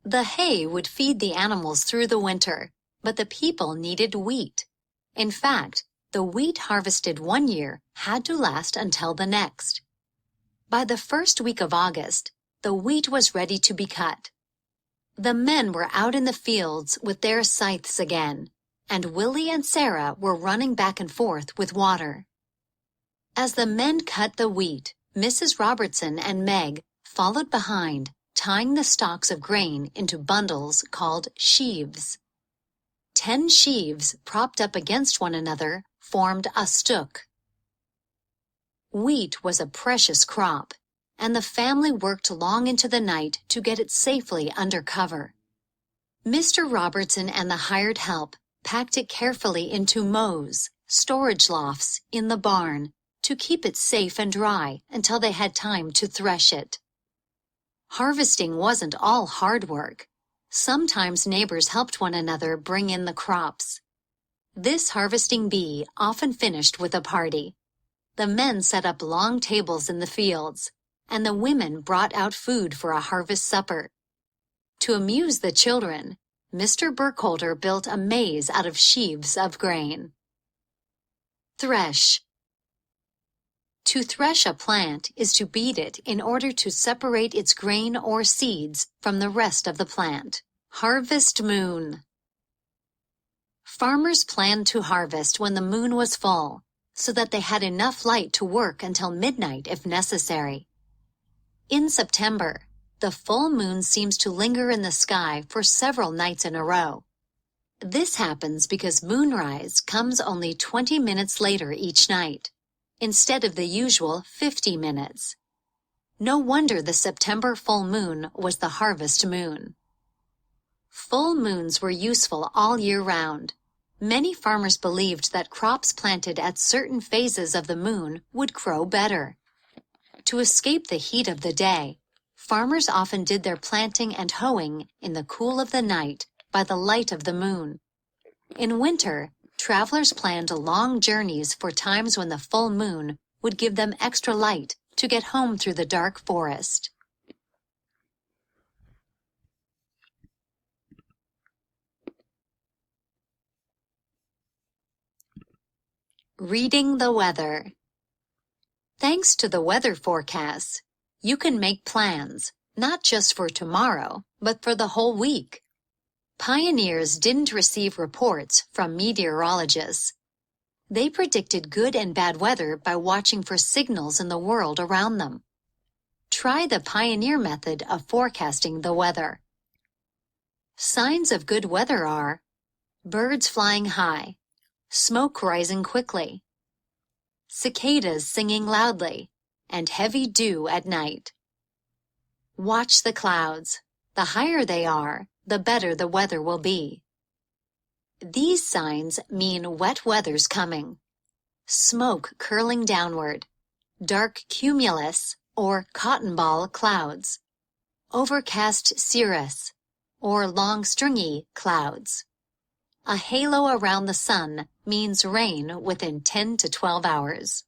The hay would feed the animals through the winter, but the people needed wheat. In fact, the wheat harvested one year had to last until the next. By the first week of August, the wheat was ready to be cut. The men were out in the fields with their scythes again, and Willie and Sarah were running back and forth with water. As the men cut the wheat, Mrs. Robertson and Meg followed behind, tying the stalks of grain into bundles called sheaves. 10 sheaves propped up against one another formed a stook. Wheat was a precious crop, and the family worked long into the night to get it safely under cover. Mr. Robertson and the hired help packed it carefully into mows, storage lofts, in the barn, to keep it safe and dry until they had time to thresh it. Harvesting wasn't all hard work. Sometimes neighbors helped one another bring in the crops. This harvesting bee often finished with a party. The men set up long tables in the fields, and the women brought out food for a harvest supper. To amuse the children, Mr. Burkholder built a maze out of sheaves of grain. Thresh. To thresh a plant is to beat it in order to separate its grain or seeds from the rest of the plant. Harvest moon. Farmers planned to harvest when the moon was full, so that they had enough light to work until midnight if necessary. In September, the full moon seems to linger in the sky for several nights in a row. This happens because moonrise comes only 20 minutes later each night, instead of the usual 50 minutes. No wonder the September full moon was the harvest moon. Full moons were useful all year round. Many farmers believed that crops planted at certain phases of the moon would grow better. To escape the heat of the day, farmers often did their planting and hoeing in the cool of the night by the light of the moon. In winter, travelers planned long journeys for times when the full moon would give them extra light to get home through the dark forest. Reading the weather. Thanks to the weather forecasts, you can make plans, not just for tomorrow, but for the whole week. Pioneers didn't receive reports from meteorologists. They predicted good and bad weather by watching for signals in the world around them. Try the pioneer method of forecasting the weather. Signs of good weather are birds flying high, smoke rising quickly, cicadas singing loudly, and heavy dew at night. Watch the clouds. The higher they are, the better the weather will be. These signs mean wet weather's coming. Smoke curling downward, dark cumulus or cotton ball clouds, overcast cirrus or long stringy clouds. A halo around the sun means rain within 10 to 12 hours.